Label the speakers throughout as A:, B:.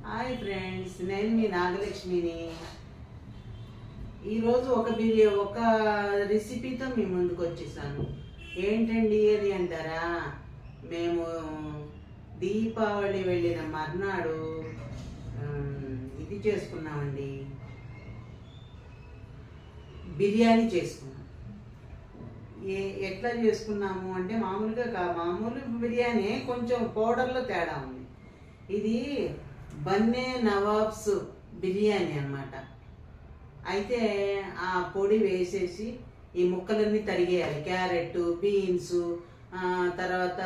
A: Hi friends, నేను మీ నాగలక్ష్మిని. ఈరోజు ఒక రెసిపీతో మీ ముందుకు వచ్చేసాను. ఏంటండి అది అంటారా? మేము దీపావళి వెళ్ళిన మర్నాడు ఇది చేసుకున్నామండి, బిర్యానీ చేసుకున్నాం. ఎట్లా చేసుకున్నాము అంటే మామూలు బిర్యానీ, కొంచెం పౌడర్లో తేడా ఉంది. ఇది బన్నే నవాబ్స్ బిర్యానీ అన్నమాట. అయితే ఆ పొడి వేసేసి ఈ ముక్కలన్నీ తరిగేయాలి. క్యారెట్, బీన్స్, తర్వాత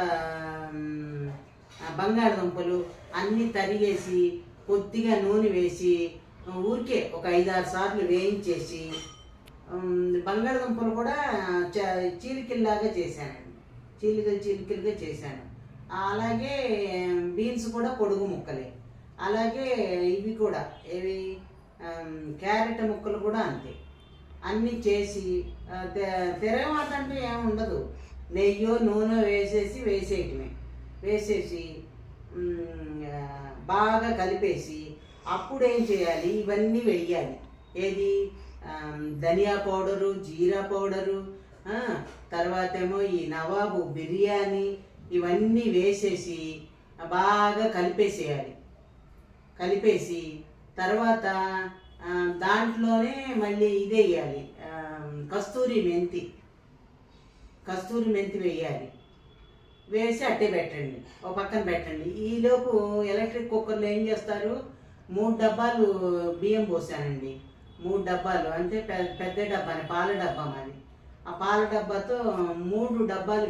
A: బంగాళదుంపలు అన్నీ తరిగేసి కొద్దిగా నూనె వేసి ఊరికే ఒక 5-6 సార్లు వేయించేసి, బంగాళదుంపలు కూడా చీలికల్లాగా చేశానండి, చీలికలుగా చేశాను. అలాగే బీన్స్ కూడా పొడుగు ముక్కలే. అలాగే ఇవి కూడా క్యారెట్ ముక్కలు కూడా అంతే. అన్నీ చేసి తెరమాట అంటే ఏముండదు, నెయ్యో నూనె వేసేయటమే. వేసేసి బాగా కలిపేసి అప్పుడు ఏం చేయాలి, ఇవన్నీ వేయాలి. ఏది ధనియా పౌడరు, జీరా పౌడరు, తర్వాత ఏమో ఈ నవాబు బిర్యానీ, ఇవన్నీ వేసేసి బాగా కలిపేసి తర్వాత దాంట్లోనే మళ్ళీ ఇది వేయాలి, కస్తూరి మెంతి వేయాలి. వేసి అట్టే పెట్టండి, ఒక పక్కన పెట్టండి. ఈలోపు ఎలక్ట్రిక్ కుక్కర్లో ఏం చేస్తారు, 3 డబ్బాలు బియ్యం పోసానండి. 3 డబ్బాలు అంటే పెద్ద డబ్బాని, పాల డబ్బా మాది. ఆ పాల డబ్బాతో 3 డబ్బాలు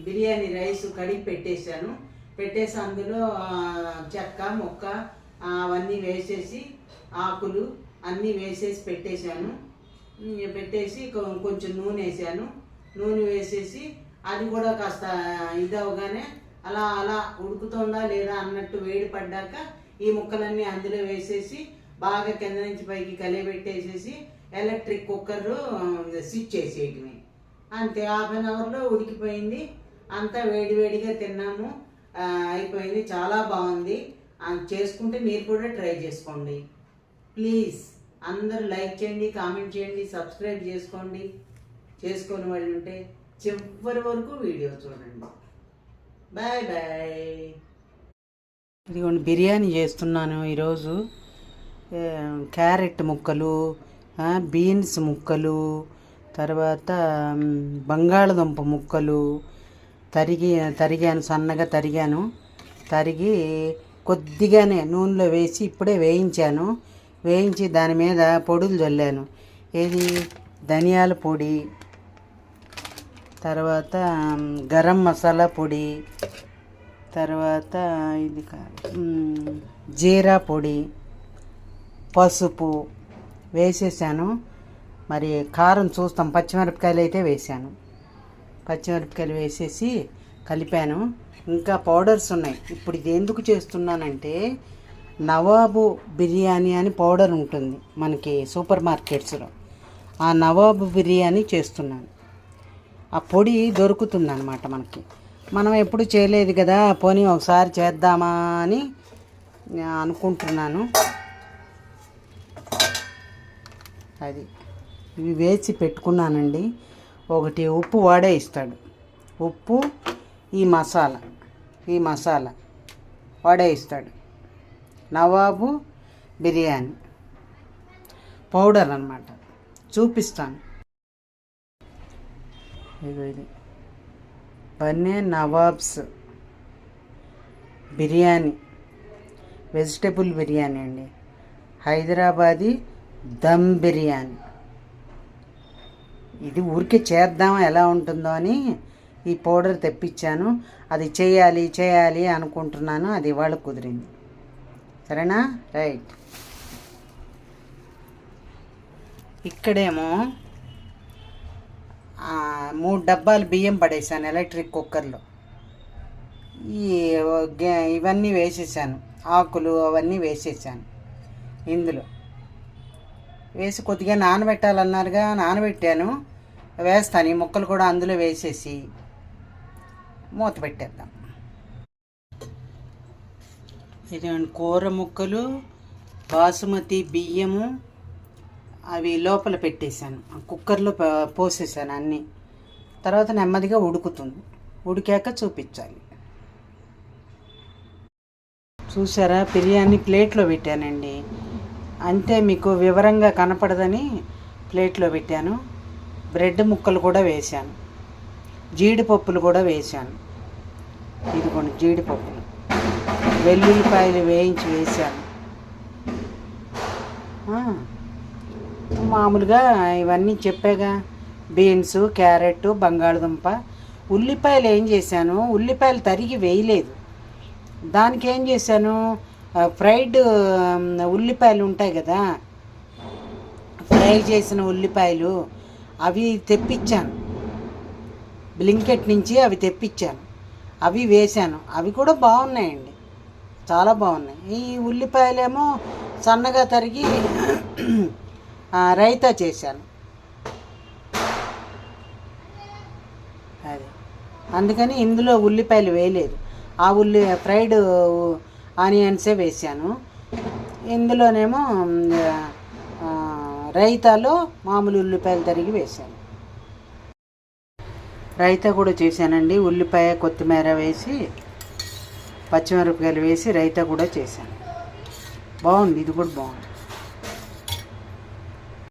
A: బిర్యానీ రైస్ కడిగి పెట్టేసి అందులో చెక్క మొక్క అవన్నీ వేసేసి, ఆకులు అన్నీ వేసేసి పెట్టేసి కొంచెం నూనె వేసేసి అది కూడా కాస్త ఇదవగానే అలా ఉడుకుతుందా లేదా అన్నట్టు వేడి పడ్డాక ఈ ముక్కలన్నీ అందులో వేసేసి బాగా కింద నుంచి పైకి కలిపెట్టేసేసి ఎలక్ట్రిక్ కుక్కర్ స్విచ్ చేసేయటమే. అంతే, 1/2 అవర్లో ఉడికిపోయింది. అంతా వేడివేడిగా తిన్నాము, అయిపోయింది. చాలా బాగుంది. చేసుకుంటే మీరు కూడా ట్రై చేసుకోండి. ప్లీజ్ అందరూ లైక్ చేయండి, కామెంట్ చేయండి, సబ్స్క్రైబ్ చేసుకోండి. చేసుకొని వాళ్ళు ఉంటే చివరి వరకు వీడియో చూడండి. Bye bye. ఇదిగోండి, బిర్యానీ చేస్తున్నాను ఈరోజు. క్యారెట్ ముక్కలు, బీన్స్ ముక్కలు, తర్వాత బంగాళదుంప ముక్కలు తరిగాను, సన్నగా తరిగి కొద్దిగానే నూనెలో వేసి ఇప్పుడే వేయించి దాని మీద పొడులు చల్లాను. ఏది ధనియాల పొడి, తర్వాత గరం మసాలా పొడి, తర్వాత ఇది జీరా పొడి, పసుపు వేసేసాను. మరి కారం చూస్తాం. పచ్చిమిరపకాయలు అయితే వేసాను. పచ్చిమిరపకాయలు వేసేసి కలిపాను. ఇంకా పౌడర్స్ ఉన్నాయి. ఇప్పుడు ఇది ఎందుకు చేస్తున్నానంటే, నవాబు బిర్యానీ అని పౌడర్ ఉంటుంది మనకి సూపర్ మార్కెట్స్లో. ఆ నవాబు బిర్యానీ చేస్తున్నాను. ఆ పొడి దొరుకుతుందన్నమాట మనకి. మనం ఎప్పుడు చేయలేదు కదా, పోనీ ఒకసారి చేద్దామా అని అనుకుంటున్నాను. అది ఇవి వేసి పెట్టుకున్నానండి. ఒకటి ఉప్పు వాడే ఇస్తాడు, ఉప్పు, ఈ మసాలా వాడే ఇస్తాడు. నవాబు బిర్యానీ పౌడర్ అన్నమాట. చూపిస్తాను. ఇది బన్నే నవాబ్స్ బిర్యానీ, వెజిటేబుల్ బిర్యానీ అండి. హైదరాబాదీ దమ్ బిర్యానీ. ఇది ఊరికే చేద్దాం ఎలా ఉంటుందో అని ఈ పౌడర్ తెప్పించాను. అది చేయాలి అనుకుంటున్నాను. అది ఇవాళ కుదిరింది. సరేనా? రైట్. ఇక్కడేమో 3 డబ్బాలు బియ్యం పడేసాను ఎలక్ట్రిక్ కుక్కర్లో. ఇవన్నీ వేసేసాను, ఆకులు అవన్నీ వేసేసాను. ఇందులో వేసి కొద్దిగా నానబెట్టాలన్నారుగా, నానబెట్టాను. వేస్తాను ఈ ముక్కలు కూడా అందులో వేసేసి మూత పెట్టేద్దాం. ఇదేమండి కూర ముక్కలు, బాసుమతి బియ్యము అవి లోపల పెట్టేశాను, కుక్కర్లో పోసేసాను అన్నీ. తర్వాత నెమ్మదిగా ఉడుకుతుంది, ఉడికాక చూపించాలి. చూసారా, బిర్యానీ ప్లేట్లో పెట్టానండి. అంతే, మీకు వివరంగా కనపడదని ప్లేట్లో పెట్టాను. బ్రెడ్ ముక్కలు కూడా వేశాను, జీడిపప్పులు కూడా వేశాను. ఇదిగోండి జీడిపప్పులు, వెల్లుల్లిపాయలు వేయించి వేశాను. మామూలుగా ఇవన్నీ చెప్పాగా, బీన్స్, క్యారెట్, బంగాళదుంప. ఉల్లిపాయలు ఏం చేశాను, ఉల్లిపాయలు తరిగి వేయలేదు. దానికి ఏం చేశాను, ఫ్రైడ్ ఉల్లిపాయలు ఉంటాయి కదా, ఫ్రై చేసిన ఉల్లిపాయలు అవి తెప్పించాను, బ్లింకెట్ నుంచి అవి తెప్పించాను. అవి వేశాను, అవి కూడా బాగున్నాయండి, చాలా బాగున్నాయి. ఈ ఉల్లిపాయలేమో సన్నగా తరిగి రైతా చేశాను. అది అందుకని ఇందులో ఉల్లిపాయలు వేయలేదు, ఆ ఫ్రైడ్ ఆనియన్సే వేశాను. ఇందులోనేమో రైతాలో మామూలు ఉల్లిపాయలు తరిగి వేశాను. రైతా కూడా చేశానండి, ఉల్లిపాయ కొత్తిమీర వేసి పచ్చిమిరపకాయలు వేసి రైతా కూడా చేశాను. బాగుంది, ఇది కూడా బాగుంది.